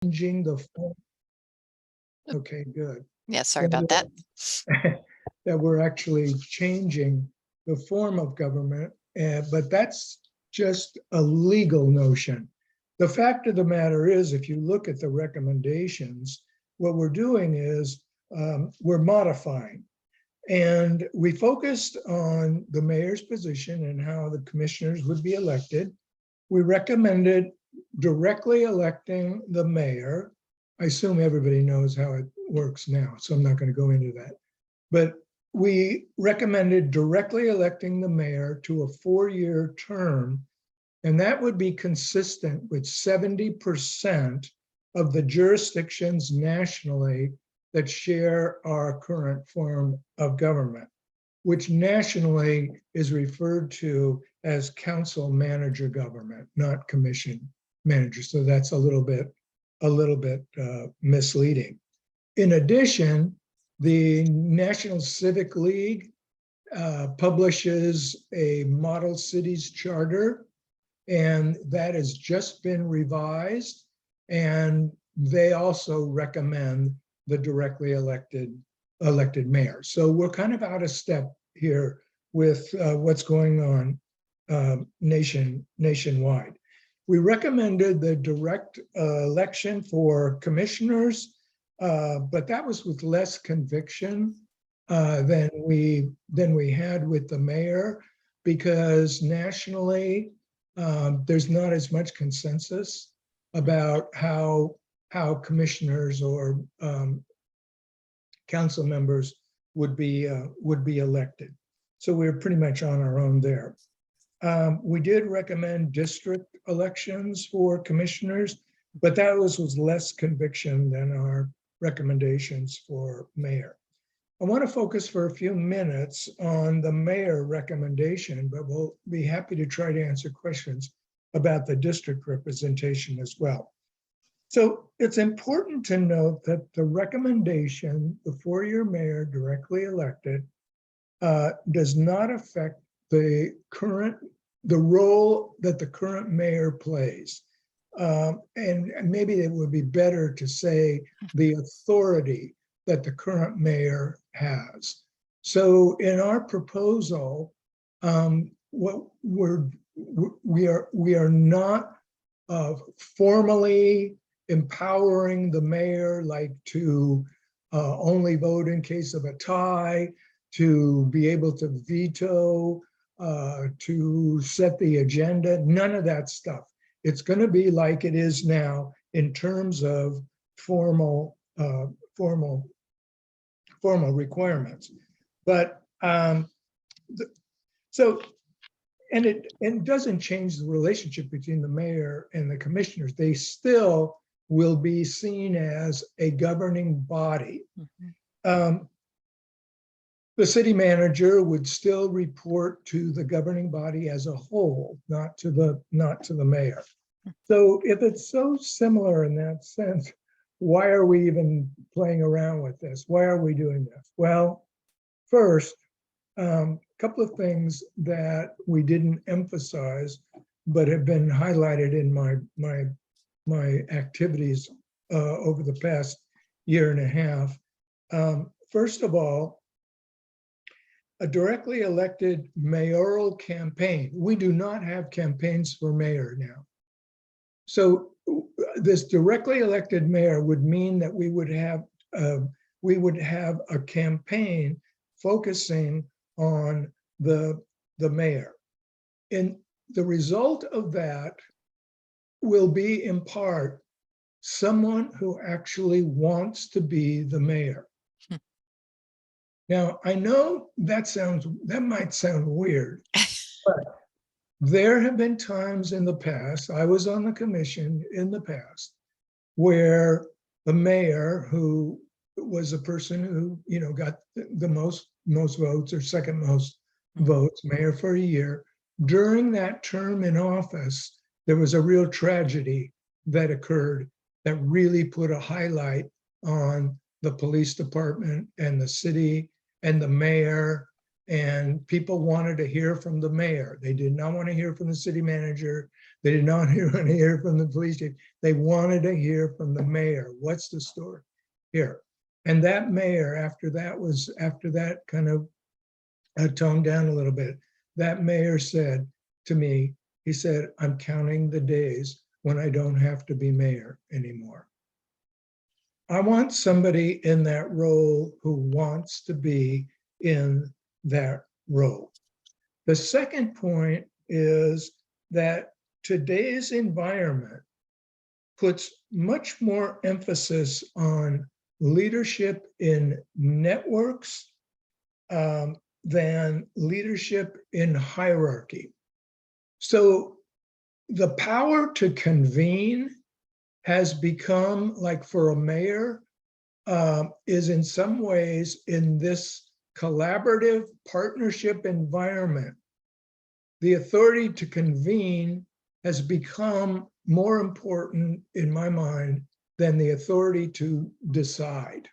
changing the form. Okay, good. Yeah, sorry about that. That we're actually changing the form of government, but that's just a legal notion. The fact of the matter is, if you look at the recommendations, what we're doing is we're modifying. And we focused on the mayor's position and how the commissioners would be elected. We recommended directly electing the mayor. I assume everybody knows how it works now, so I'm not going to go into that. But we recommended directly electing the mayor to a 4-year term, and that would be consistent with 70% of the jurisdictions nationally that share our current form of government, which nationally is referred to as council manager government, not commission manager. So that's a little bit misleading. In addition, the National Civic League publishes a model cities charter, and that has just been revised. And they also recommend the directly elected mayor. So we're kind of out of step here with what's going on nationwide. We recommended the direct election for commissioners, but that was with less conviction than we had with the mayor, because nationally there's not as much consensus about how commissioners or council members would be elected. So we're pretty much on our own there. We did recommend district elections for commissioners, but that was less conviction than our recommendations for mayor. I want to focus for a few minutes on the mayor recommendation, but we'll be happy to try to answer questions about the district representation as well. So it's important to note that the recommendation, the 4-year mayor directly elected, does not affect the role that the current mayor plays. And maybe it would be better to say the authority that the current mayor has. So in our proposal, what we are not formally empowering the mayor, like to only vote in case of a tie, to be able to veto, to set the agenda, none of that stuff. It's going to be like it is now in terms of formal requirements. But it doesn't change the relationship between the mayor and the commissioners. They still will be seen as a governing body. Mm-hmm. The city manager would still report to the governing body as a whole, not to the mayor. So if it's so similar in that sense, why are we even playing around with this? Why are we doing this? Well, first, a couple of things that we didn't emphasize, but have been highlighted in my activities over the past year and a half. First of all, a directly elected mayoral campaign. We do not have campaigns for mayor now. So this directly elected mayor would mean that we would have a campaign focusing on the mayor. And the result of that will be, in part, someone who actually wants to be the mayor. Now, I know that might sound weird, but there have been times in the past, I was on the commission in the past, where the mayor, who was a person who got the most votes or second most votes, mayor for a year, during that term in office, there was a real tragedy that occurred that really put a highlight on the police department and the city and the mayor, and people wanted to hear from the mayor. They did not want to hear from the city manager. They did not want to hear from the police chief. They wanted to hear from the mayor. What's the story here? And that mayor, after that kind of toned down a little bit, that mayor said to me, he said, I'm counting the days when I don't have to be mayor anymore. I want somebody in that role who wants to be in that role. The second point is that today's environment puts much more emphasis on leadership in networks than leadership in hierarchy. So the power to convene has become, like for a mayor, is in some ways in this collaborative partnership environment, the authority to convene has become more important in my mind than the authority to decide.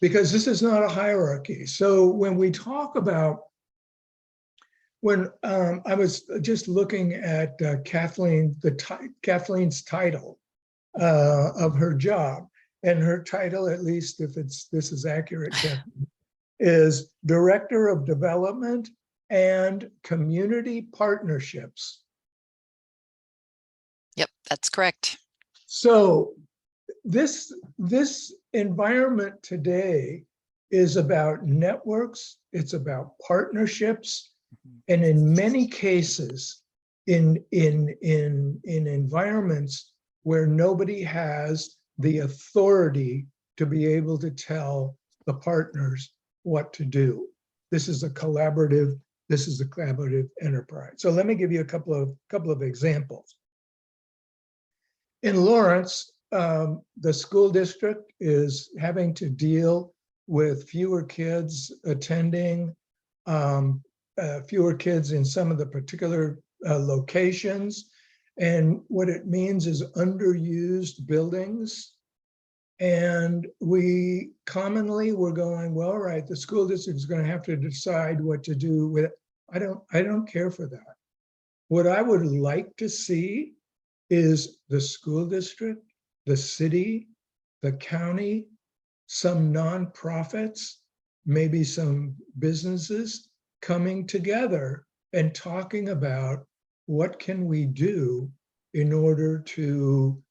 Because this is not a hierarchy. So when we talk about, when I was just looking at Kathleen's title of her job, and her title, at least if this is accurate, is Director of Development and Community Partnerships. Yep, that's correct. So this environment today is about networks, it's about partnerships, and in many cases, in environments where nobody has the authority to be able to tell the partners what to do. This is a collaborative enterprise. So let me give you a couple of examples. In Lawrence, the school district is having to deal with fewer kids attending, fewer kids in some of the particular locations. And what it means is underused buildings. And we commonly were going, well, all right, the school district is going to have to decide what to do with it. I don't care for that. What I would like to see is the school district, the city, the county, some nonprofits, maybe some businesses coming together and talking about what can we do in order to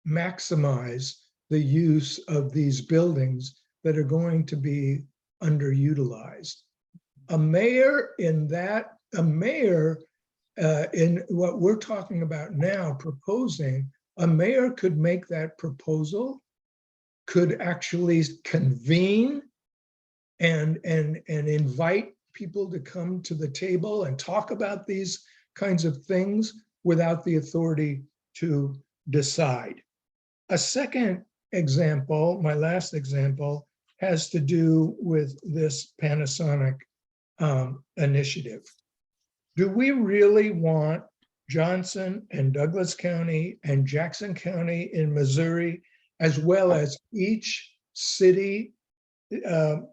maximize the use of these buildings that are going to be underutilized. A mayor in what we're talking about now, proposing, a mayor could make that proposal, could actually convene and invite people to come to the table and talk about these kinds of things without the authority to decide. A second example, my last example, has to do with this Panasonic initiative. Do we really want Johnson and Douglas County and Jackson County in Missouri, as well as each city within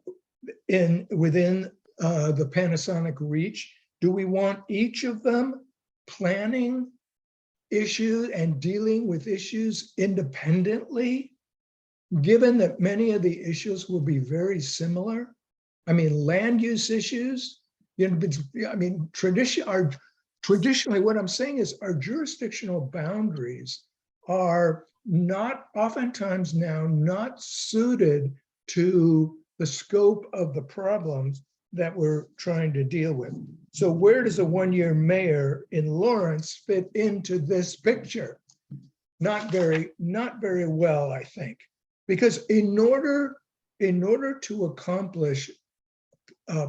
the Panasonic reach? Do we want each of them planning issues and dealing with issues independently, given that many of the issues will be very similar? I mean, land use issues, I mean, traditionally, what I'm saying is our jurisdictional boundaries are not oftentimes now not suited to the scope of the problems that we're trying to deal with. So where does a one-year mayor in Lawrence fit into this picture? Not very well, I think, because in order to accomplish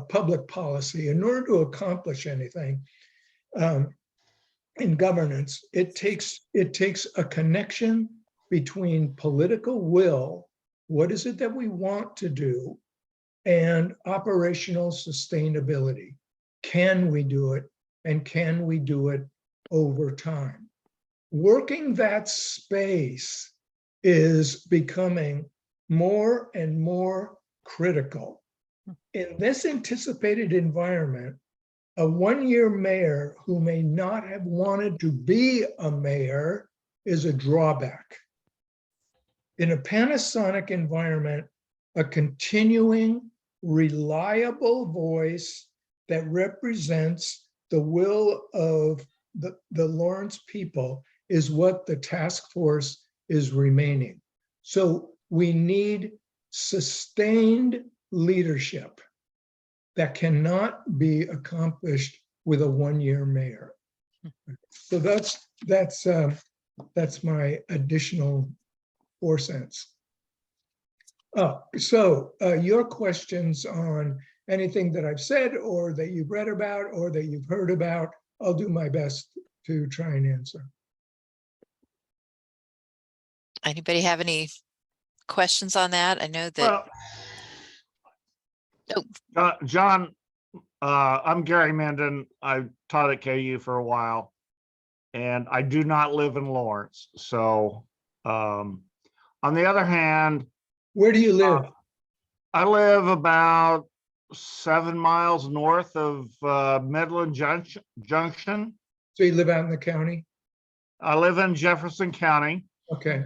public policy, in order to accomplish anything in governance, it takes a connection between political will, what is it that we want to do, and operational sustainability. Can we do it? And can we do it over time? Working that space is becoming more and more critical. In this anticipated environment, a one-year mayor who may not have wanted to be a mayor is a drawback. In a Panasonic environment, a continuing, reliable voice that represents the will of the Lawrence people is what the task force is remaining. So we need sustained leadership that cannot be accomplished with a one-year mayor. So that's my additional 4 cents. Oh, so your questions on anything that I've said or that you've read about or that you've heard about, I'll do my best to try and answer. Anybody have any questions on that? I know that. Well, John, I'm Gary Menden. I taught at KU for a while, and I do not live in Lawrence. So, on the other hand, where do you live? I live about 7 miles north of Midland Junction. So you live out in the county? I live in Jefferson County. Okay.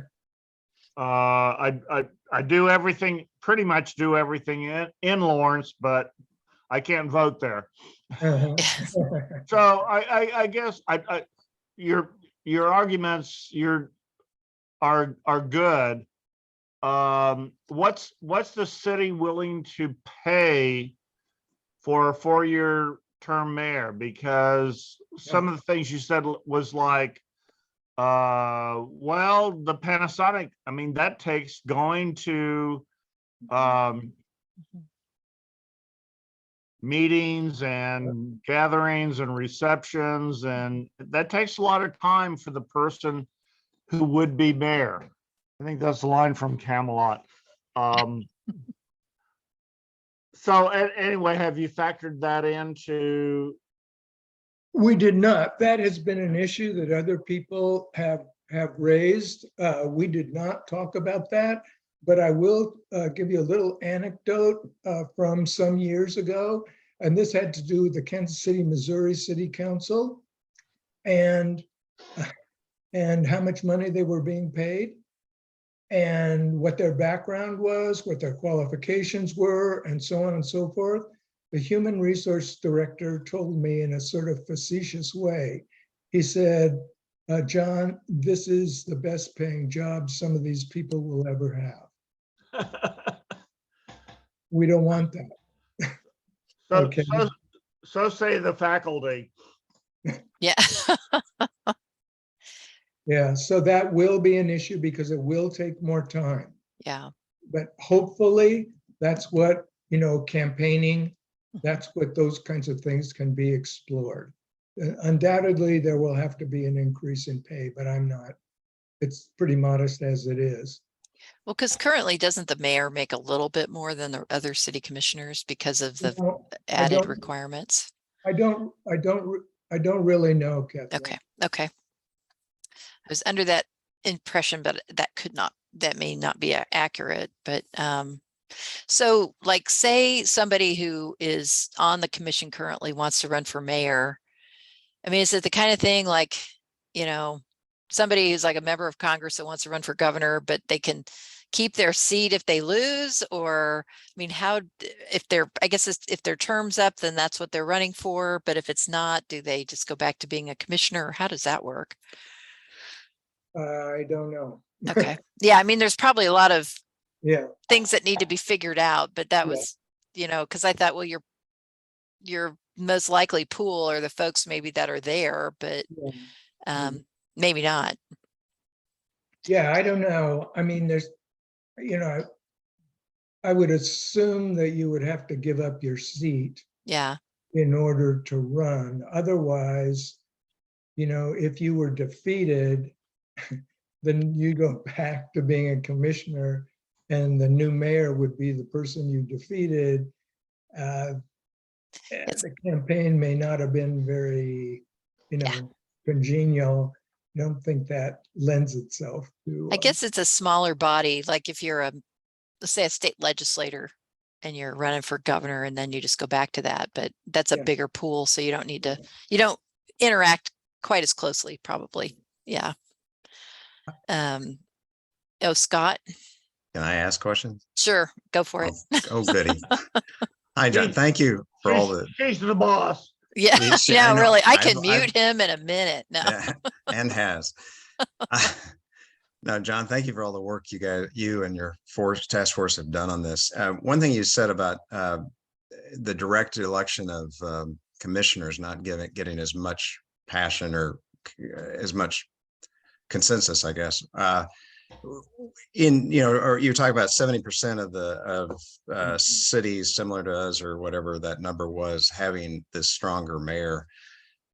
I do everything, pretty much do everything in Lawrence, but I can't vote there. So I guess your arguments are good. What's the city willing to pay for a 4-year term mayor? Because some of the things you said was like, well, the Panasonic, I mean, that takes going to meetings and gatherings and receptions, and that takes a lot of time for the person who would be mayor. I think that's the line from Camelot. So anyway, have you factored that into? We did not. That has been an issue that other people have raised. We did not talk about that, but I will give you a little anecdote from some years ago. And this had to do with the Kansas City, Missouri City Council and how much money they were being paid and what their background was, what their qualifications were, and so on and so forth. The human resource director told me in a sort of facetious way, he said, John, this is the best paying job some of these people will ever have. We don't want that. Okay. So say the faculty. Yeah. Yeah, so that will be an issue because it will take more time. Yeah. But hopefully that's what, campaigning, that's what those kinds of things can be explored. Undoubtedly, there will have to be an increase in pay, but it's pretty modest as it is. Well, because currently doesn't the mayor make a little bit more than the other city commissioners because of the added requirements? I don't really know, Kathleen. Okay. I was under that impression, but that may not be accurate. But so like say somebody who is on the commission currently wants to run for mayor. I mean, is it the kind of thing like, somebody who's like a member of Congress that wants to run for governor, but they can keep their seat if they lose? Or, I mean, if their term's up, then that's what they're running for. But if it's not, do they just go back to being a commissioner? How does that work? I don't know. Okay. Yeah. I mean, there's probably a lot of Yeah. things that need to be figured out, but that was, because I thought, well, your most likely pool are the folks maybe that are there, but maybe not. Yeah, I don't know. I mean, there's, I would assume that you would have to give up your seat. Yeah. In order to run. Otherwise, if you were defeated, then you go back to being a commissioner and the new mayor would be the person you defeated. The campaign may not have been very, congenial. I don't think that lends itself to. I guess it's a smaller body. Like if you're let's say a state legislator and you're running for governor, and then you just go back to that. But that's a Yeah. bigger pool, so you don't need to, you don't interact quite as closely, probably. Yeah. Oh, Scott, Can I ask questions? sure, go for it. Oh, goody. Hi, John. Thank you for all the. She's the boss. Yeah, It's- I yeah, know. really. I I've- can I've- mute him in a minute. No. Yeah, and has. No, John, thank you for all the work you and your task force have done on this. One thing you said about the direct election of commissioners not getting as much passion or as much consensus, I guess. Or you talk about 70% of cities similar to us, or whatever that number was, having this stronger mayor.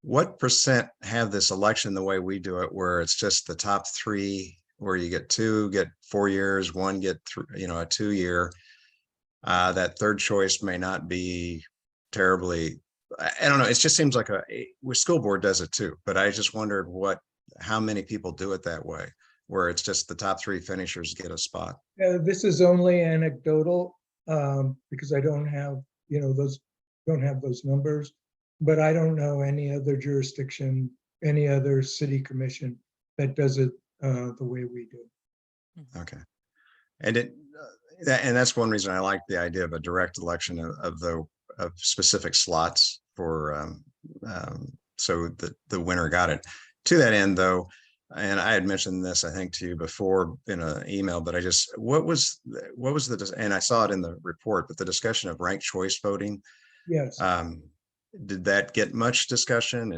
What percent have this election the way we do it, where it's just the top three, where you get 4 years, one get a 2 year? That third choice may not be terribly, I don't know. It just seems like school board does it too, but I just wondered how many people do it that way, where it's just the top three finishers get a spot. This is only anecdotal, because I don't have, those numbers, but I don't know any other jurisdiction, any other city commission that does it the way we do. Okay. And that's one reason I like the idea of a direct election of specific slots for, so the winner got it. To that end, though, and I had mentioned this, I think, to you before in an email, but what was and I saw it in the report, but the discussion of ranked choice voting. Yes. Did that get much discussion?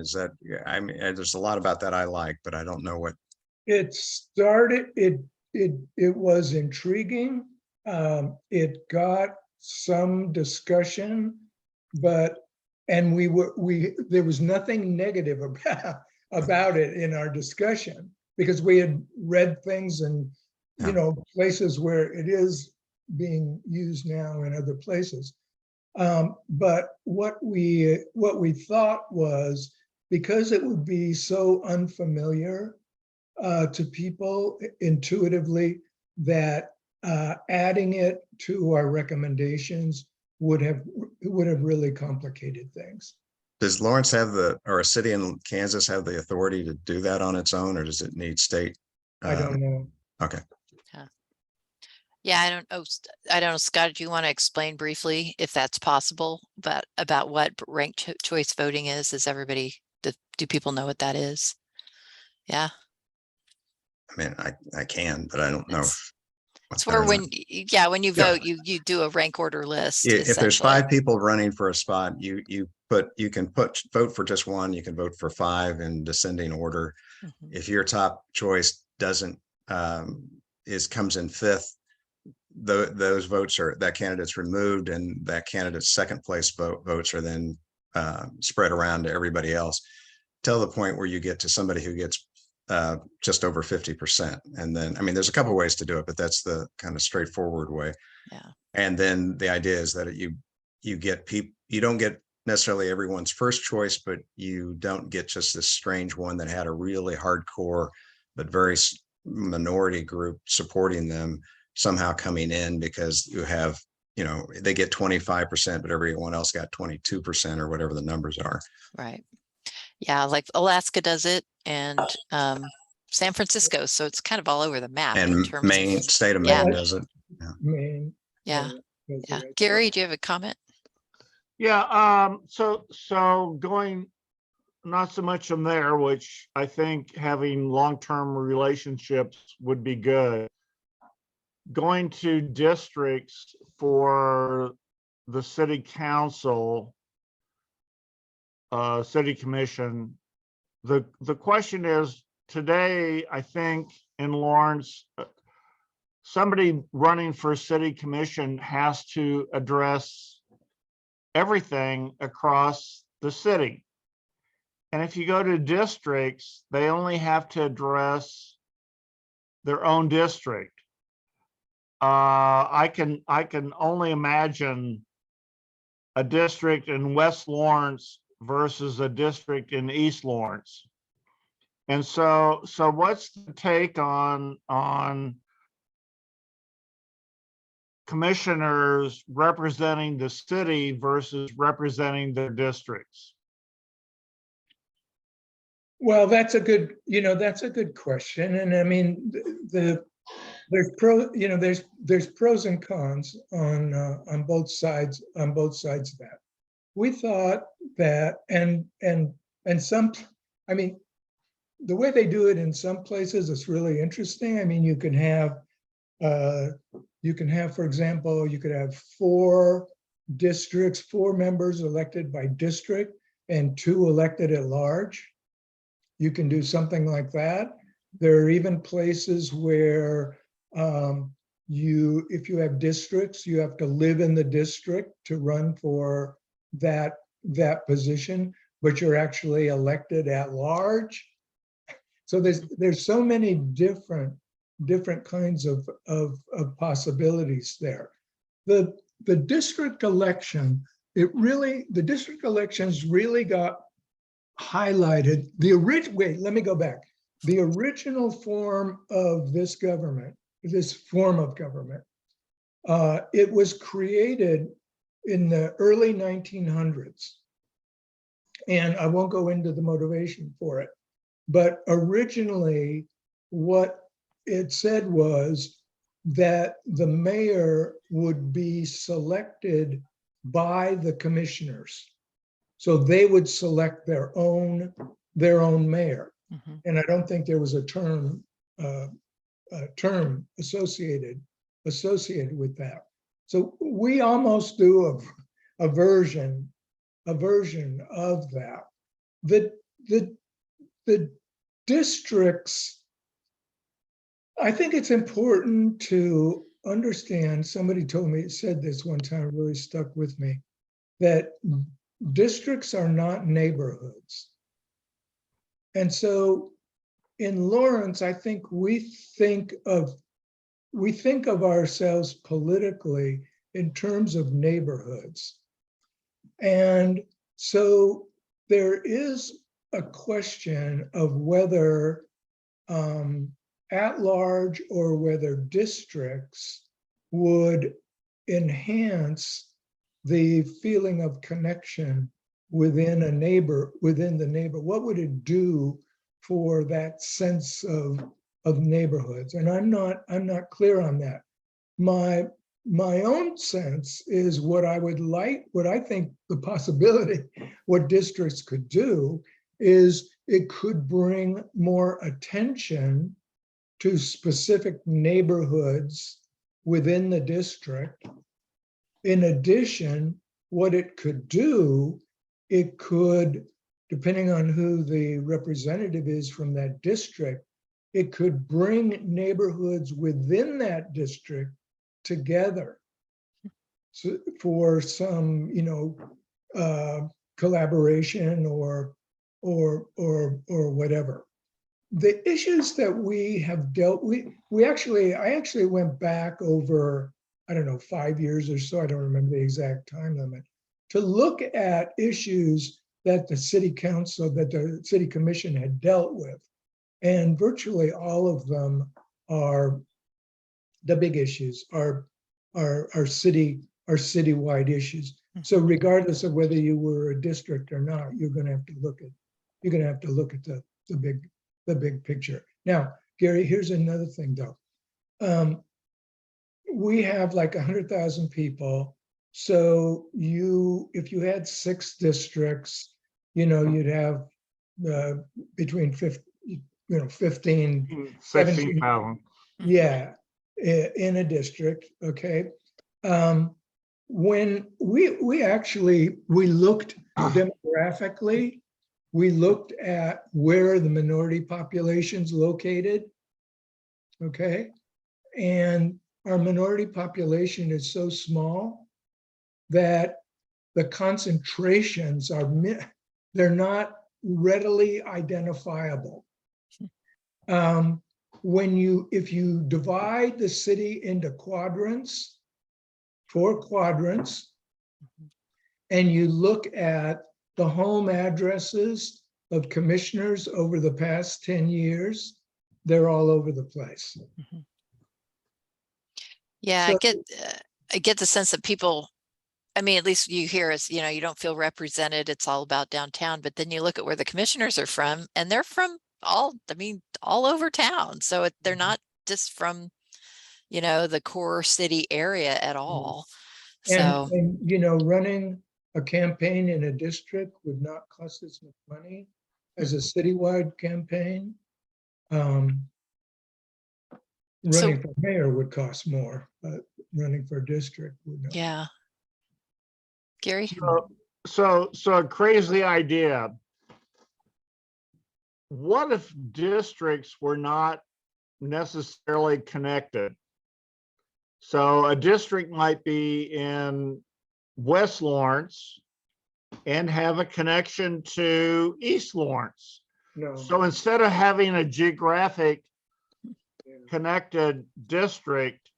I mean, there's a lot about that I like, but I don't know what. It started, it was intriguing. It got some discussion, but, and there was nothing negative about it in our discussion, because we had read things and, places where it is being used now in other places. But what we thought was, because it would be so unfamiliar to people intuitively, that adding it to our recommendations would have really complicated things. Does Lawrence or a city in Kansas have the authority to do that on its own, or does it need state? I don't know. Okay. Yeah, I don't know, Scott, do you want to explain briefly, if that's possible, about what ranked choice voting is? Do people know what that is? Yeah. I mean, I can, but I don't know. It's where when you vote, you do a rank order list. If there's 5 people running for a spot, you can vote for just one, you can vote for 5 in descending order. Mm-hmm. If your top choice comes in 5th, those votes that candidate's removed, and that candidate's second place votes are then spread around to everybody else, till the point where you get to somebody who gets just over 50%. And then, I mean, there's a couple ways to do it, but that's the kind of straightforward way. Yeah. And then the idea is that you get people, you don't get necessarily everyone's first choice, but you don't get just this strange one that had a really hardcore, but very minority group supporting them somehow coming in, because you have, they get 25%, but everyone else got 22% or whatever the numbers are. Right. Yeah, like Alaska does it, and San Francisco. So it's kind of all over the map. And in terms state of Maine does it. Maine. Yeah. Gary, do you have a comment? Yeah. So going not so much from there, which I think having long-term relationships would be good. Going to districts for the city council, city commission. The question is, today, I think in Lawrence, somebody running for city commission has to address everything across the city. And if you go to districts, they only have to address their own district. I can only imagine a district in West Lawrence versus a district in East Lawrence. And so what's the take on commissioners representing the city versus representing their districts? Well, that's a good, that's a good question. And I mean, there's pros and cons on both sides of that. We thought that, and some, I mean, the way they do it in some places is really interesting. I mean, you can have, for example, you could have 4 districts, 4 members elected by district and 2 elected at large. You can do something like that. There are even places where if you have districts, you have to live in the district to run for that position, but you're actually elected at large. So there's so many different kinds of possibilities there. The district election, the district elections really got highlighted. Wait, let me go back. The original form of this government, it was created in the early 1900s. And I won't go into the motivation for it, but originally what it said was that the mayor would be selected by the commissioners. So they would select their own mayor. Mhm. And I don't think there was a term associated with that. So we almost do a version of that. The districts, I think it's important to understand, somebody said this one time, really stuck with me, that districts are not neighborhoods. And so in Lawrence, I think we think of ourselves politically in terms of neighborhoods. And so there is a question of whether at large or whether districts would enhance the feeling of connection within the neighbor. What would it do for that sense of neighborhoods? And I'm not clear on that. My own sense is what I think the possibility, what districts could do is it could bring more attention to specific neighborhoods within the district. In addition, what it could do, it could, depending on who the representative is from that district, it could bring neighborhoods within that district together for some, collaboration or whatever. The issues that we have dealt with, I actually went back over, I don't know, 5 years or so, I don't remember the exact time limit, to look at issues that the city council, that the city commission had dealt with. And virtually all of them are, the big issues are citywide issues. So regardless of whether you were a district or not, you're going to have to look at the big picture. Now, Gary, here's another thing though. We have like 100,000 people. So if you had 6 districts, you'd have between 15, 16,000. yeah, in a district. Okay. When we looked demographically, we looked at where the minority population's located. Okay. And our minority population is so small that the concentrations they're not readily identifiable. If you divide the city into quadrants, 4 quadrants, and you look at the home addresses of commissioners over the past 10 years, they're all over the place. Yeah, So- I get the sense that people, I mean, at least you hear is, you know, you don't feel represented. It's all about downtown, but then you look at where the commissioners are from and they're from all, I mean, all over town. So they're not just from, you know, the core city area at all. So, And, you know, running a campaign in a district would not cost as much money as a citywide campaign. Running for mayor would cost more, but running for district would not. yeah. Gary? So a crazy idea. What if districts were not necessarily connected? So a district might be in West Lawrence and have a connection to East Lawrence. No. So instead of having a geographic connected district,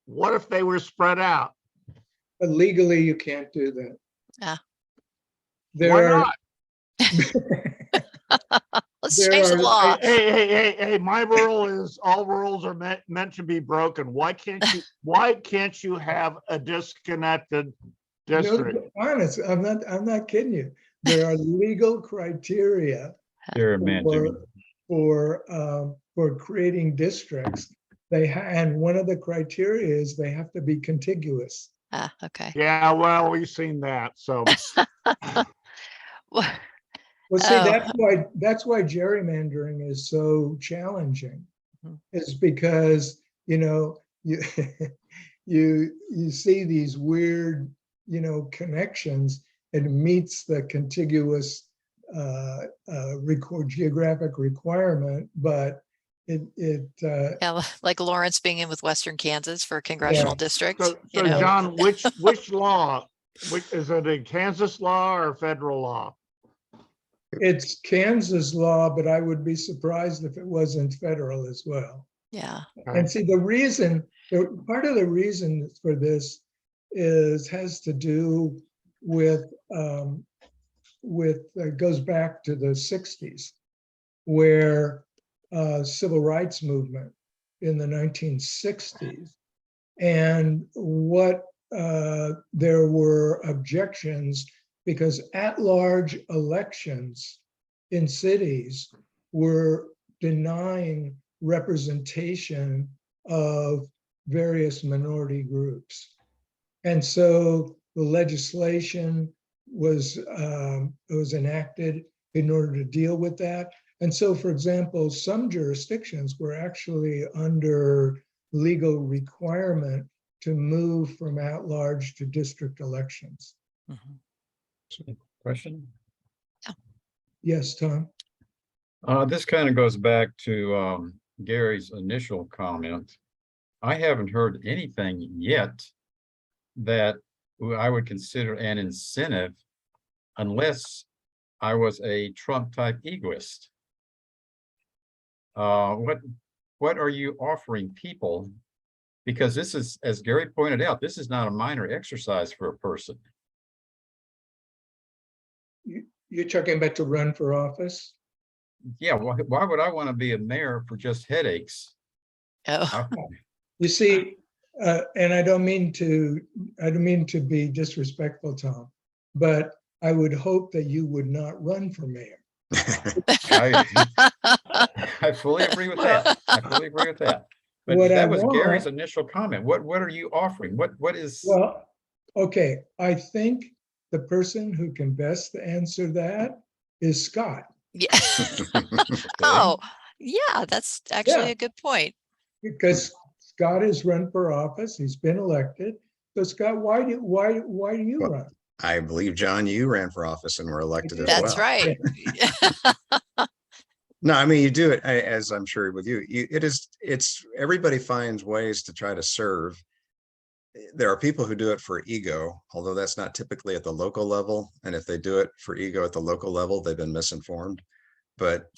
what if they were spread out? But legally, you can't do that. Yeah. Why not? Let's there change the are- law. Hey, my rule is all rules are meant to be broken. Why can't you have a disconnected district? No, honest, I'm not kidding you. There are legal criteria for creating districts. And one of the criteria is they have to be contiguous. Ah, okay. Yeah, well, we've seen that. So Well, Well, see, Oh. that's why gerrymandering is so challenging. Mhm. It's because, you know, you you see these weird, you know, connections. It meets the contiguous geographic requirement, but it yeah, like Lawrence being in with Western Kansas for a congressional district, so you know? John, which law? Is it a Kansas law or federal law? it's Kansas law, but I would be surprised if it wasn't federal as well. Yeah. And see, part of the reason for this has to do with goes back to the 60s, where civil rights movement in the 1960s, and what there were objections because at-large elections in cities were denying representation of various minority groups. And so the legislation was enacted in order to deal with that. And so, for example, some jurisdictions were actually under legal requirement to move from at-large to district elections. Mhm. Question? Yes, Tom? This kind of goes back to Gary's initial comment. I haven't heard anything yet that I would consider an incentive unless I was a Trump type egoist. What are you offering people? Because this is, as Gary pointed out, this is not a minor exercise for a person. You're talking about to run for office? Yeah, why would I want to be a mayor for just headaches? Oh, You see, and I don't mean to be disrespectful, Tom, but I would hope that you would not run for mayor. I fully agree with that. I fully agree with that. But What I that was Gary's want- initial comment. What are you offering? What is? Well, okay, I think the person who can best answer that is Scott. yeah. Oh, yeah, that's actually Yeah. a good point. Because Scott has run for office, he's been elected. So Scott, why do you Well, run? I believe, John, you ran for office and were elected as well. That's right. No, I mean, you do it, as I'm sure with you, it's everybody finds ways to try to serve. There are people who do it for ego, although that's not typically at the local level. And if they do it for ego at the local level, they've been misinformed. But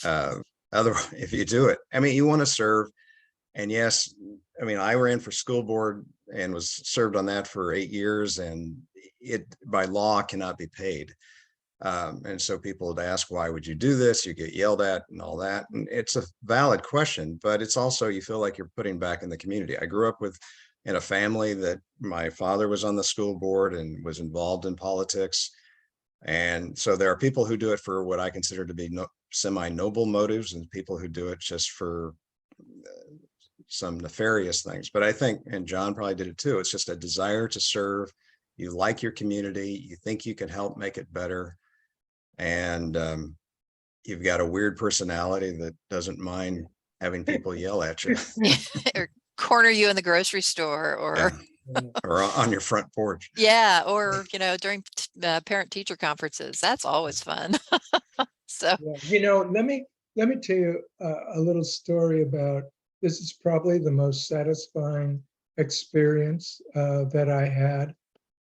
otherwise, if you do it, I mean, you want to serve. And yes, I mean, I ran for school board and was served on that for 8 years, and it by law cannot be paid. And so people would ask, why would you do this? You get yelled at and all that. And it's a valid question, but it's also, you feel like you're putting back in the community. I grew up in a family that my father was on the school board and was involved in politics. And so there are people who do it for what I consider to be semi-noble motives, and people who do it just for some nefarious things. But I think, and John probably did it too, it's just a desire to serve. You like your community, you think you can help make it better. And you've got a weird personality that doesn't mind having people yell at you. Or corner you in the grocery store, or Yeah. Or on your front porch. yeah, or during parent teacher conferences. That's always fun. So Yeah, let me tell you a little story about this. Is probably the most satisfying experience that I had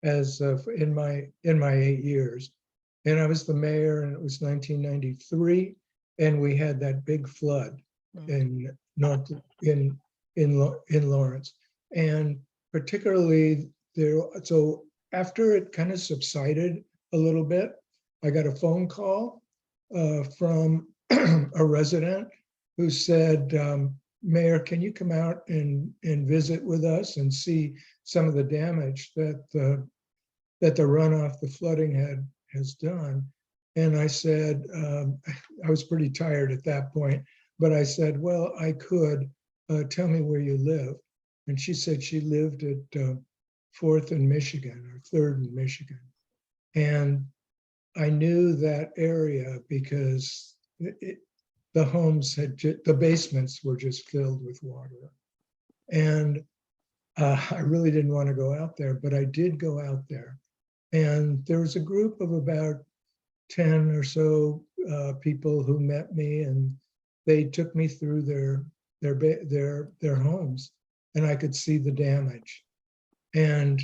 as in my 8 years. And I was the mayor, and it was 1993, and we had that big flood in Lawrence, and particularly there. So after it kind of subsided a little bit, I got a phone call from a resident who said, Mayor, can you come out and visit with us and see some of the damage that the runoff, the flooding has done? And I said, I was pretty tired at that point, but I said, well, I could. Tell me where you live. And she said she lived at 4th in Michigan, or 3rd in Michigan. And I knew that area because the homes the basements were just filled with water. And I really didn't want to go out there, but I did go out there. And there was a group of about 10 or so people who met me, and they took me through their homes, and I could see the damage. And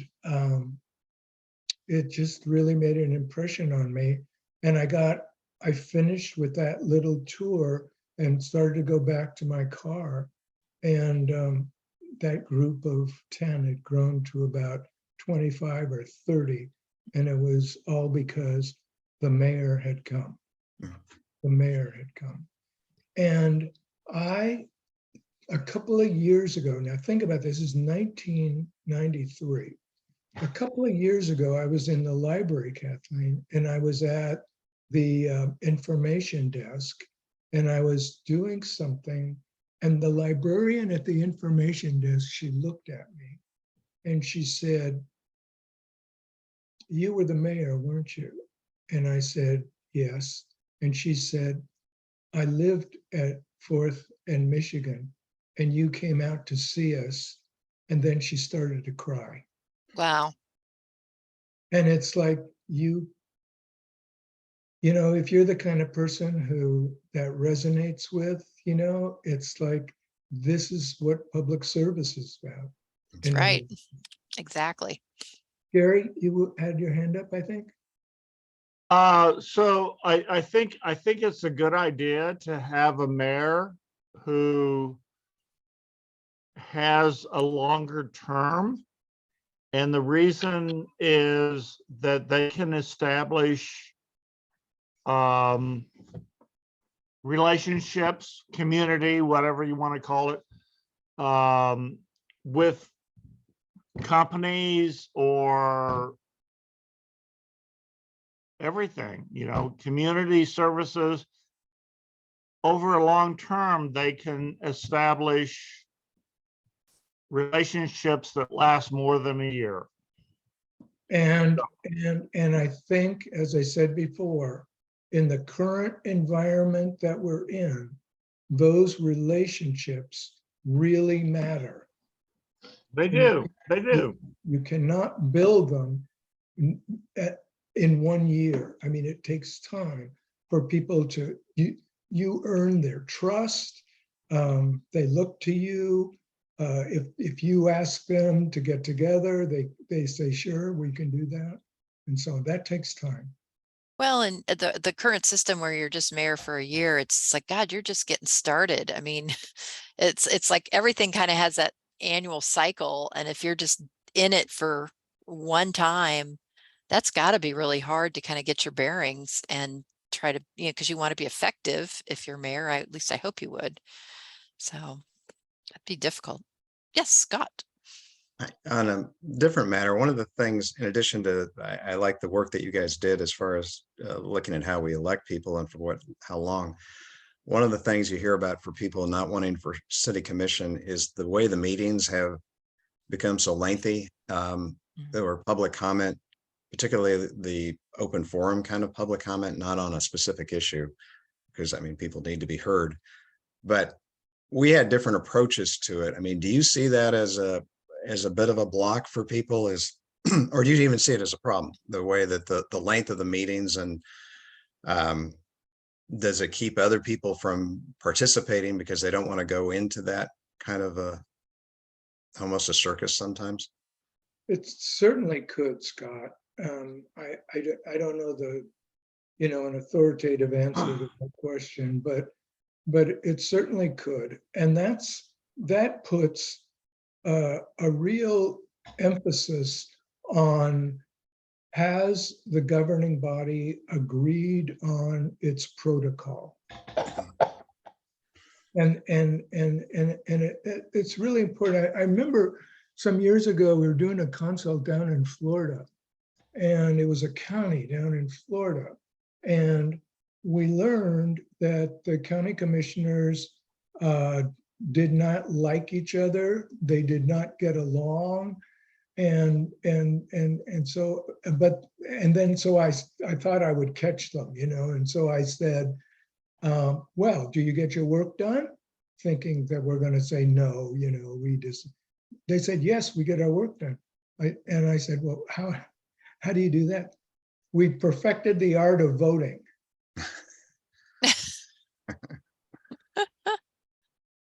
it just really made an impression on me. And I finished with that little tour and started to go back to my car. And that group of 10 had grown to about 25 or 30. And it was all because the mayor had come. The mayor had come. And a couple of years ago, now think about this, is 1993. A couple of years ago, I was in the library, Kathleen, and I was at the information desk, and I was doing something, and the librarian at the information desk, she looked at me and she said, you were the mayor, weren't you? And I said, yes. And she said, I lived at 4th and Michigan, and you came out to see us. And then she started to cry. wow. And it's like, if you're the kind of person who that resonates with, it's like, this is what public service is about. That's right. Exactly. Gary, you had your hand up, I think. So I think it's a good idea to have a mayor who has a longer term. And the reason is that they can establish relationships, community, whatever you want to call it, with companies or everything, community services. Over a long term, they can establish relationships that last more than a year. And I think, as I said before, in the current environment that we're in, those relationships really matter. They do. They do. You cannot build them in 1 year. I mean, it takes time for people to, you earn their trust. They look to you. If you ask them to get together, they say, sure, we can do that. And so that takes time. Well, and the current system where you're just mayor for a year, it's like, God, you're just getting started. I mean, it's like everything kind of has that annual cycle. And if you're just in it for one time, That's got to be really hard to kind of get your bearings and try to, because you want to be effective if you're mayor. At least I hope you would. So that'd be difficult. Yes, Scott. On a different matter, one of the things, in addition to, I like the work that you guys did as far as looking at how we elect people and for how long. One of the things you hear about for people not wanting for city commission is the way the meetings have become so lengthy. There were public comment, particularly the open forum kind of public comment, not on a specific issue, because I mean, people need to be heard, but we had different approaches to it. I mean, do you see that as a bit of a block for people, or do you even see it as a problem, the way that the length of the meetings, and does it keep other people from participating because they don't want to go into that kind of almost a circus sometimes? It certainly could, Scott. I don't know an authoritative answer to that question, but it certainly could. And that puts a real emphasis on, has the governing body agreed on its protocol? And it's really important. I remember some years ago, we were doing a consult down in Florida, and it was a county down in Florida. And we learned that the county commissioners did not like each other. They did not get along. And so I thought I would catch them, and so I said, well, do you get your work done? Thinking that we're going to say no, they said, yes, we get our work done. And I said, well, how do you do that? We perfected the art of voting.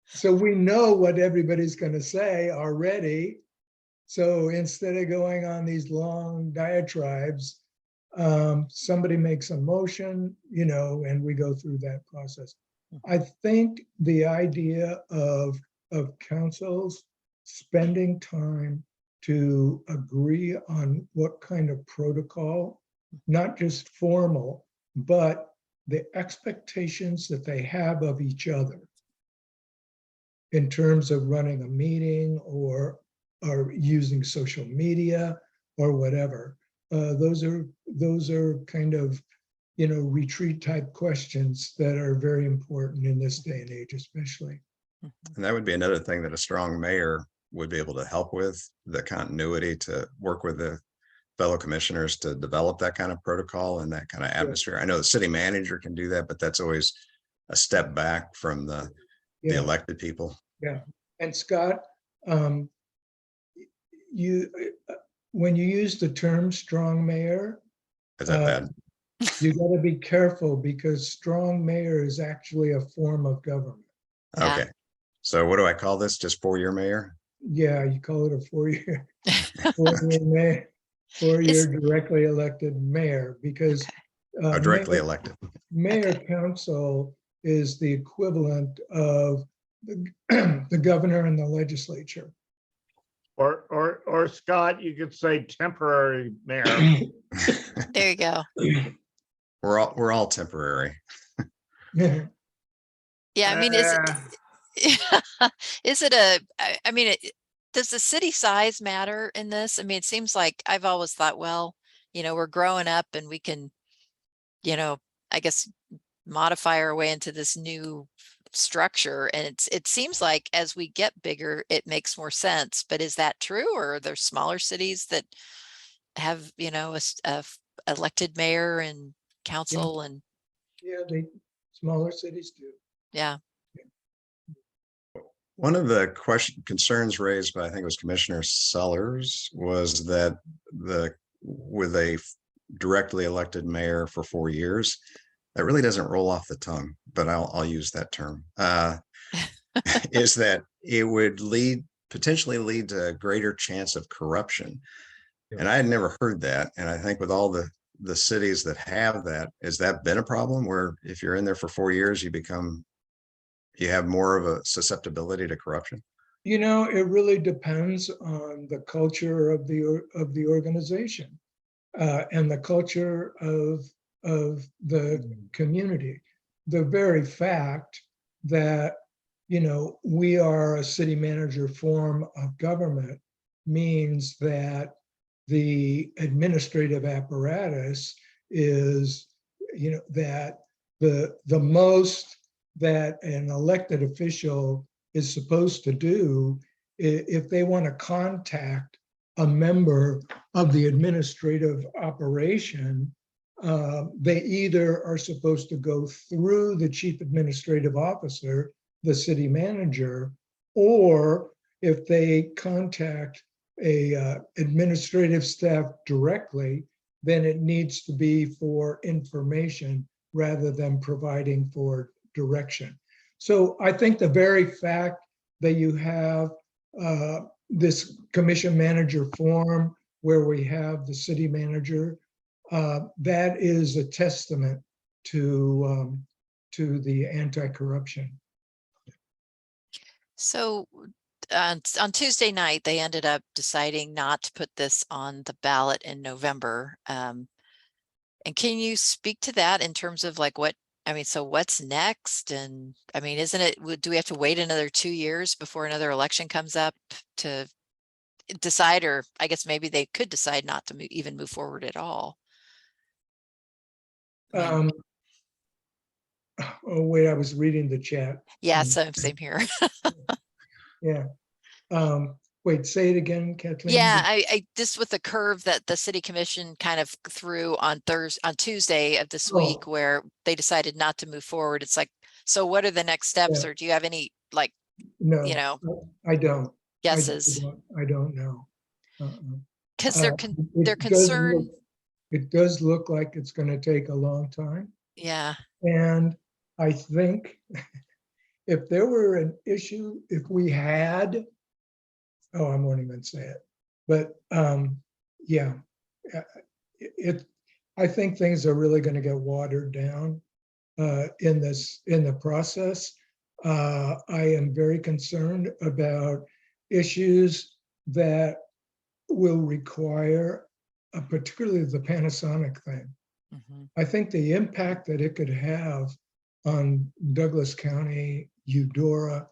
So we know what everybody's going to say already. So instead of going on these long diatribes, somebody makes a motion, and we go through that process. I think the idea of councils spending time to agree on what kind of protocol, not just formal, but the expectations that they have of each other in terms of running a meeting or using social media or whatever. Those are kind of, retreat type questions that are very important in this day and age, especially. And that would be another thing that a strong mayor would be able to help with, the continuity to work with the fellow commissioners to develop that kind of protocol and that kind of atmosphere. I know the city manager can do that, but that's always a step back from the elected people. Yeah. And Scott, when you use the term strong mayor, Is that bad? You got to be careful, because strong mayor is actually a form of government. Yeah. Okay. So what do I call this? Just 4-year mayor? Yeah, you call it a 4-year, 4-year mayor, 4-year directly elected mayor, because Directly elected. mayor council is the equivalent of the governor and the legislature. Or Scott, you could say temporary mayor. There you go. We're all temporary. Yeah, I mean, is it I mean, does the city size matter in this? I mean, it seems like I've always thought, well, we're growing up and we can, I guess, modify our way into this new structure. And it seems like as we get bigger, it makes more sense. But is that true? Or are there smaller cities that have, a elected mayor and council? And smaller cities do. yeah. One of the concerns raised by, I think it was Commissioner Sellers, was that with a directly elected mayor for 4 years, that really doesn't roll off the tongue, but I'll use that term, is that it would potentially lead to a greater chance of corruption. And I had never heard that. And I think with all the cities that have that, has that been a problem where if you're in there for 4 years, you have more of a susceptibility to corruption? It really depends on the culture of the organization. and the culture of the community. The very fact that, you know, we are a city manager form of government means that the administrative apparatus is, you know, that the most that an elected official is supposed to do if they want to contact a member of the administrative operation, they either are supposed to go through the chief administrative officer, the city manager, or if they contact a administrative staff directly, then it needs to be for information rather than providing for direction. So I think the very fact that you have this commission manager form where we have the city manager, that is a testament to the anti-corruption. So on Tuesday night, they ended up deciding not to put this on the ballot in November. And can you speak to that in terms of like what, I mean, so what's next? And I mean, isn't it, do we have to wait another 2 years before another election comes up to decide, or I guess maybe they could decide not to even move forward at all? Oh wait, I was reading the chat. Yeah, same here. Yeah. Wait, say it again, Kathleen. Yeah, I just with the curve that the city commission kind of threw on Tuesday of this week, where they decided not to move forward. It's like, so what are the next steps, or do you have any like, No, you know, I don't. guesses? I don't know. Because they're It concerned. It does look like it's going to take a long time. Yeah. And I think if there were an issue, if we had, oh, I won't even say it, but yeah, I think things are really going to get watered down in the process. I am very concerned about issues that will require, particularly the Panasonic thing. I think the impact that it could have on Douglas County, Eudora,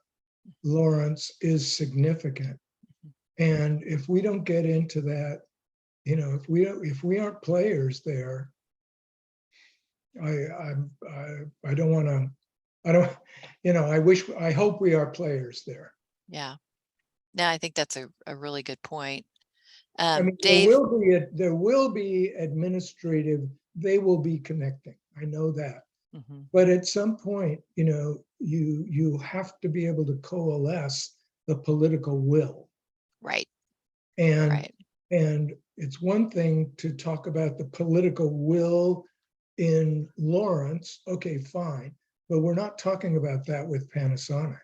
Lawrence is significant. And if we don't get into that, you know, if we aren't players there, I don't want to, you know, I hope we are players there. Yeah. No, I think that's a really good point. I mean, Dave, there will be administrative, they will be connecting. I know that. But at some point, you know, you have to be able to coalesce the political will. right. And it's one thing to talk about the political will in Lawrence. Okay, fine. But we're not talking about that with Panasonic.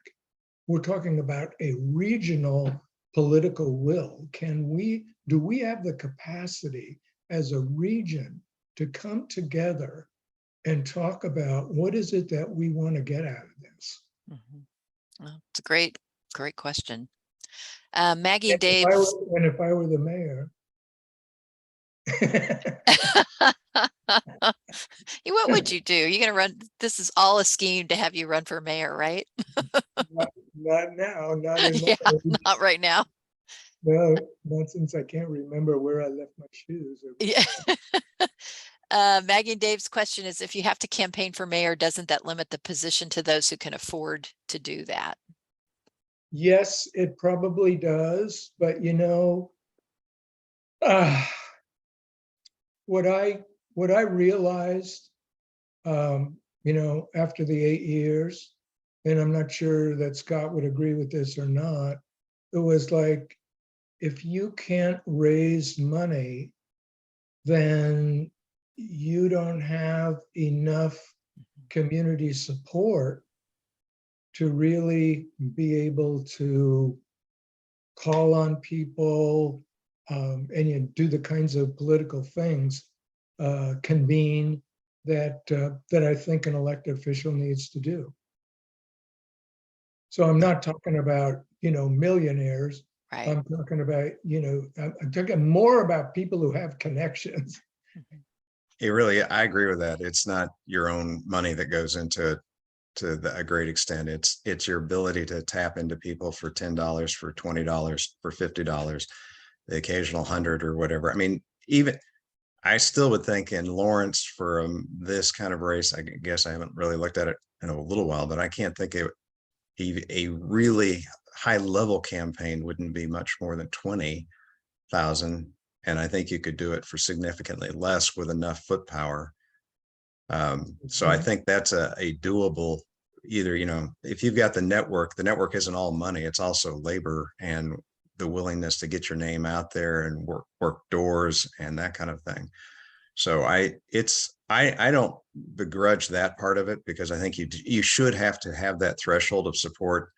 We're talking about a regional political will. Do we have the capacity as a region to come together and talk about what is it that we want to get out of this? Well, it's a great question. Maggie and Dave. If I were the mayor. What would you do? You're going to run, this is all a scheme to have you run for mayor, right? Not now, Yeah, not right now. No, not since I can't remember where I left my shoes. Yeah. Maggie and Dave's question is, if you have to campaign for mayor, doesn't that limit the position to those who can afford to do that? Yes, it probably does. But, you know, what I realized, you know, after the 8 years, and I'm not sure that Scott would agree with this or not, it was like, if you can't raise money, then you don't have enough community support to really be able to call on people and you do the kinds of political things, convene that I think an elected official needs to do. So I'm not talking about, you know, millionaires. Right. I'm talking about, you know, I'm talking more about people who have connections. It really, I agree with that. It's not your own money that goes into it a great extent. It's your ability to tap into people for $10, for $20, for $50, the occasional 100 or whatever. I mean, even I still would think in Lawrence for this kind of race, I guess I haven't really looked at it in a little while, but I can't think of a really high level campaign wouldn't be much more than 20,000. And I think you could do it for significantly less with enough foot power. So I think that's a doable, either, you know, if you've got the network isn't all money, it's also labor and the willingness to get your name out there and work doors and that kind of thing. So I don't begrudge that part of it, because I think you should have to have that threshold of support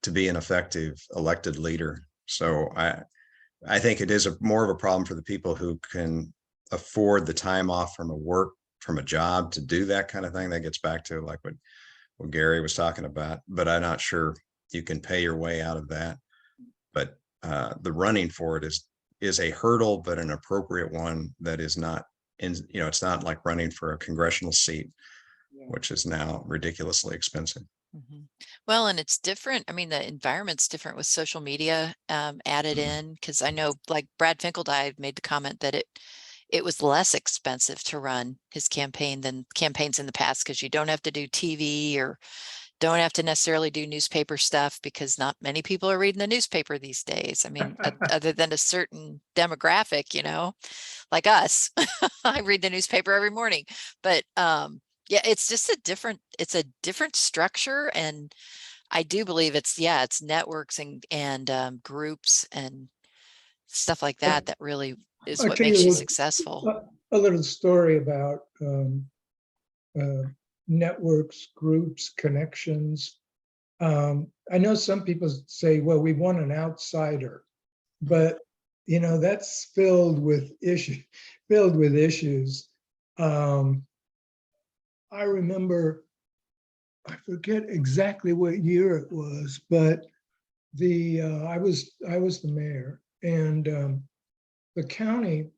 to be an effective elected leader. So I think it is more of a problem for the people who can afford the time off from a job to do that kind of thing. That gets back to like what Gary was talking about, but I'm not sure you can pay your way out of that. But the running for it is a hurdle, but an appropriate one that is not it's not like running for a congressional seat, which is now ridiculously expensive. Well, and it's different. I mean, the environment's different with social media added in, because I know like Brad Finkeldine made the comment that it was less expensive to run his campaign than campaigns in the past, because you don't have to do TV or don't have to necessarily do newspaper stuff, because not many people are reading the newspaper these days. I mean, other than a certain demographic, you know, like us. I read the newspaper every morning, but yeah, it's just a different structure. And I do believe it's networks and groups and stuff like that really is I'll what tell makes you you successful. a little story about networks, groups, connections. I know some people say, well, we want an outsider, but you know, that's filled with issues. I remember, I forget exactly what year it was, but I was the mayor, and the county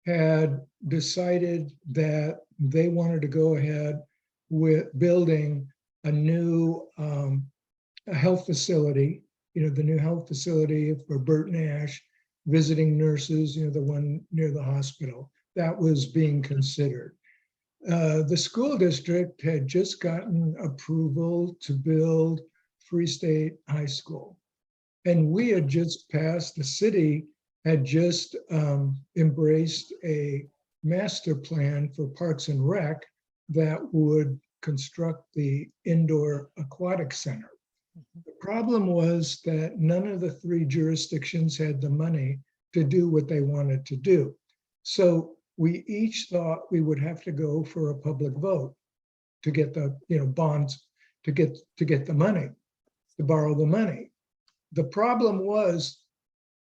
had decided that they wanted to go ahead with building a new a health facility, you know, the new health facility for Burton Ash, visiting nurses, you know, the one near the hospital, that was being considered. The school district had just gotten approval to build Free State High School. And we had just passed, the city had just embraced a master plan for Parks and Rec that would construct the indoor aquatic center. The problem was that none of the three jurisdictions had the money to do what they wanted to do. So we each thought we would have to go for a public vote to get the bonds, to get the money, to borrow the money. The problem was,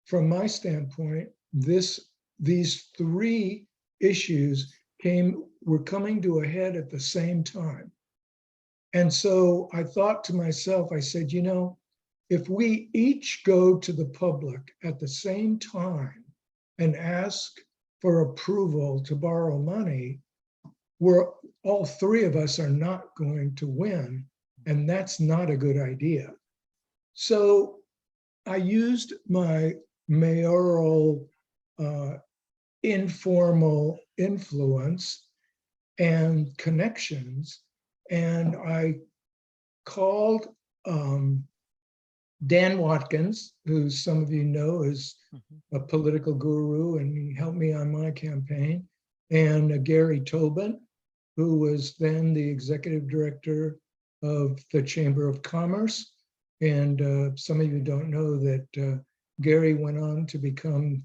from my standpoint, these three issues were coming to a head at the same time. And so I thought to myself, I said, you know, if we each go to the public at the same time and ask for approval to borrow money, all three of us are not going to win, and that's not a good idea. So I used my mayoral informal influence and connections, and I called Dan Watkins, who some of you know is a political guru, and he helped me on my campaign, and Gary Tobin, who was then the executive director of the Chamber of Commerce. And some of you don't know that Gary went on to become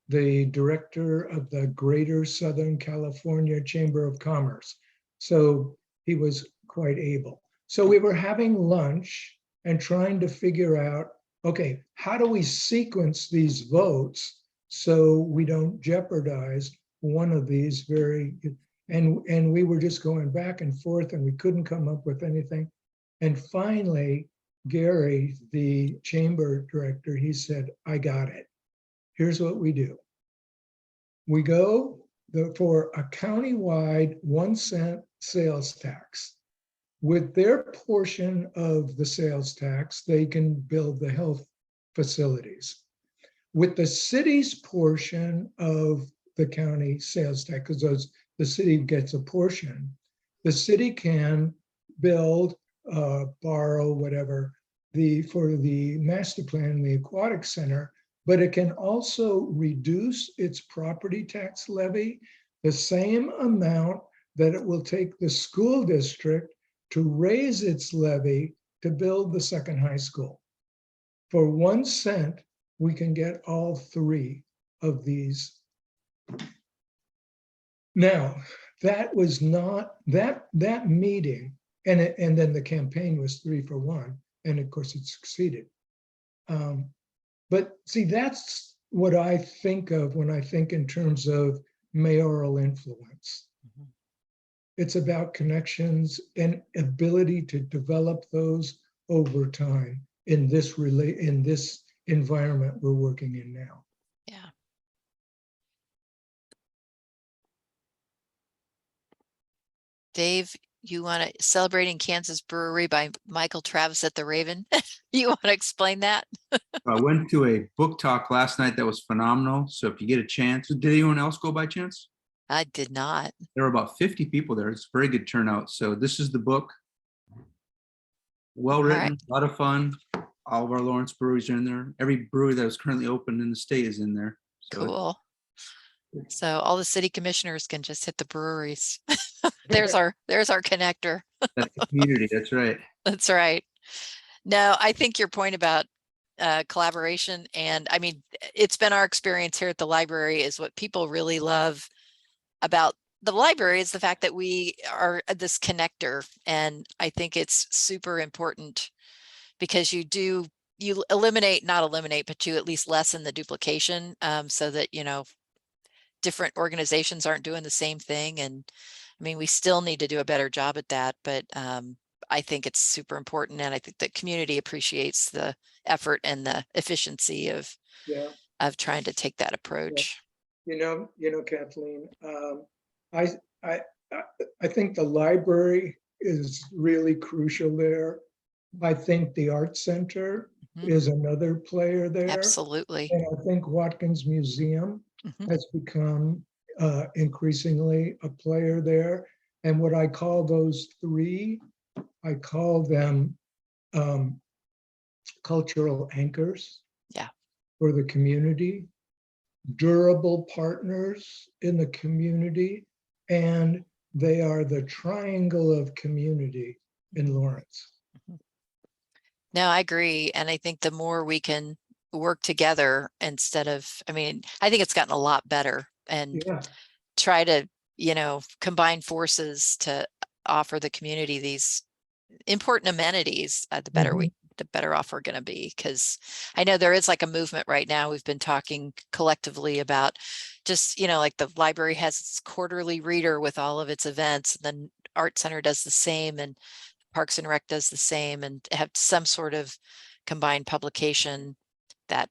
the director of the Greater Southern California Chamber of Commerce. So he was quite able. So we were having lunch and trying to figure out, okay, how do we sequence these votes so we don't jeopardize one of these and we were just going back and forth, and we couldn't come up with anything. And finally, Gary, the chamber director, he said, I got it. Here's what we do. We go for a countywide 1 cent sales tax. With their portion of the sales tax, they can build the health facilities. With the city's portion of the county sales tax, because the city gets a portion, the city can build, borrow, whatever, for the master plan, the aquatic center, but it can also reduce its property tax levy the same amount that it will take the school district to raise its levy to build the second high school. For 1 cent, we can get all 3 of these. Now, that was not, that meeting, and then the campaign was 3 for 1, and of course it succeeded. But see, that's what I think of when I think in terms of mayoral influence. Mhm. It's about connections and ability to develop those over time in this environment we're working in now. Yeah. Dave, you want to celebrating Kansas Brewery by Michael Travis at the Raven? You want to explain that? I went to a book talk last night that was phenomenal. So if you get a chance, did anyone else go by chance? I did not. There were about 50 people there. It's a very good turnout. So this is the book. Well written, right. a lot of fun. All of our Lawrence breweries are in there. Every brewery that is currently open in the state is in there. So Cool. So all the city commissioners can just hit the breweries. There's our connector. that's the community. That's right. That's right. No, I think your point about collaboration, and I mean, it's been our experience here at the library, is what people really love about the library is the fact that we are this connector. And I think it's super important because you eliminate, not eliminate, but you at least lessen the duplication, so that, different organizations aren't doing the same thing. And I mean, we still need to do a better job at that, but I think it's super important. And I think the community appreciates the effort and the efficiency of trying to take that approach. Kathleen, I think the library is really crucial there. I think the art center is another player there. Absolutely. And I think Watkins Museum has become increasingly a player there. And what I call those 3, I call them cultural anchors for the community, durable partners in the community, and they are the triangle of community in Lawrence. No, I agree. And I think the more we can work together instead of, I think it's gotten a lot better, and try to, combine forces to offer the community these important amenities, the better off we're going to be. Because I know there is like a movement right now. We've been talking collectively about just, like the library has its quarterly reader with all of its events, and then Art Center does the same, and Parks and Rec does the same, and have some sort of combined publication that,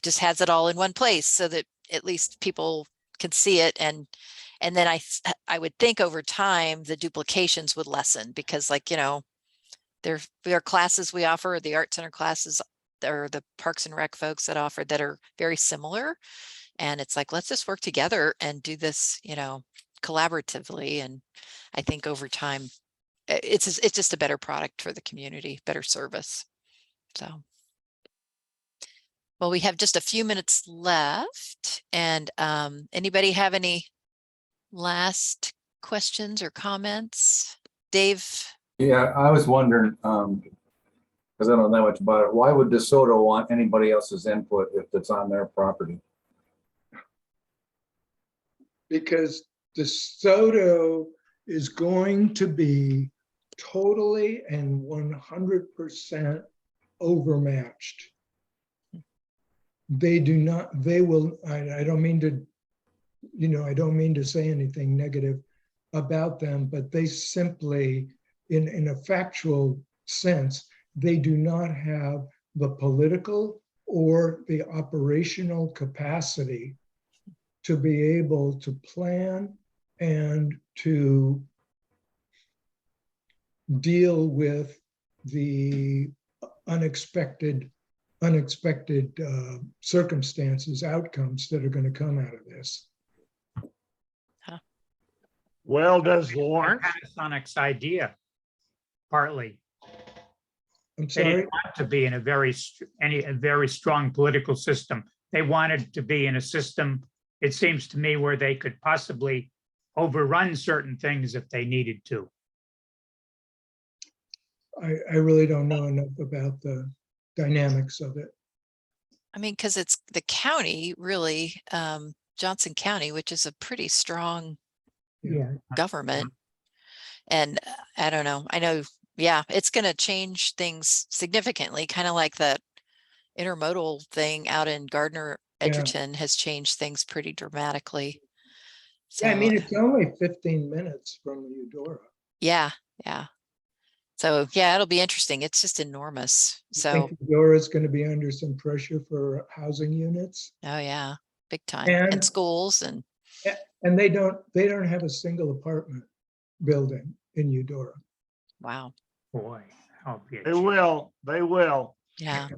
just has it all in one place so that at least people can see it. And then I would think over time, the duplications would lessen, because there are classes we offer, the Art Center classes, or the Parks and Rec folks that offer that are very similar. And it's like, let's just work together and do this, collaboratively. And I think over time, it's just a better product for the community, better service. So, well, we have just a few minutes left, and anybody have any last questions or comments? Dave? Yeah, I was wondering, because I don't know much about it, why would DeSoto want anybody else's input if it's on their property? Because DeSoto is going to be totally and 100% overmatched. They will, I don't mean to say anything negative about them, but they simply, in a factual sense, they do not have the political or the operational capacity to be able to plan and to deal with the unexpected circumstances, outcomes that are going to come out of this. Well, does Lawrence, Panasonic's idea, partly. I'm They sorry. didn't want to be in a very strong political system. They wanted to be in a system, it seems to me, where they could possibly overrun certain things if they needed to. I really don't know enough about the dynamics of it. I mean, because it's the county, really, Johnson County, which is a pretty strong government. And I don't know, I know, yeah, it's going to change things significantly, kind of like that intermodal thing out in Gardner, Yeah. Edgerton has changed things pretty dramatically. So, Yeah, I mean, it's only 15 minutes from Eudora. yeah. So, yeah, it'll be interesting. It's just enormous. I So, think Eudora's going to be under some pressure for housing units, oh yeah, big time. And And- schools and, and they don't have a single apartment building in Eudora. wow. Boy, how be a they will, they will. Yeah.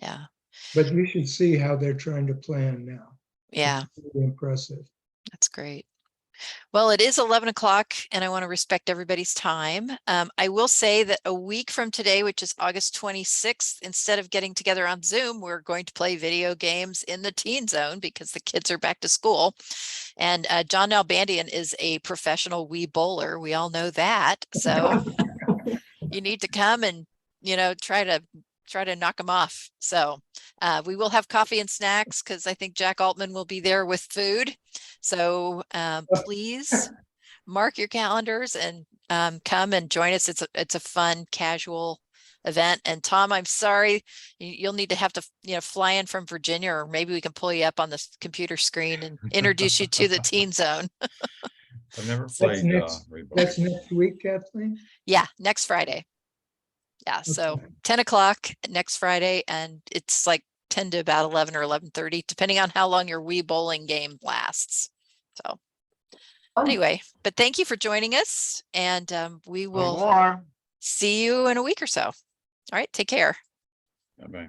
Yeah. But you should see how they're trying to plan now. Yeah. It's really impressive. That's great. Well, it is 11 o'clock and I want to respect everybody's time. I will say that a week from today, which is August 26th, instead of getting together on Zoom, we're going to play video games in the teen zone because the kids are back to school. And John Nalbandian is a professional Wii bowler. We all know that. So you need to come and, try to knock them off. So we will have coffee and snacks because I think Jack Altman will be there with food. So please mark your calendars and come and join us. It's a fun, casual event. And Tom, I'm sorry, you'll need to have to fly in from Virginia, or maybe we can pull you up on the computer screen and introduce you to the teen zone. I've never That's played. That's next week, Kathleen? Yeah, next Friday. Yeah, so Okay. 10 o'clock next Friday, and it's like 10 to about 11 or 11:30, depending on how long your Wii bowling game lasts. So anyway, but thank you for joining us, and we No will more. see you in a week or so. All right, take care. Bye-bye.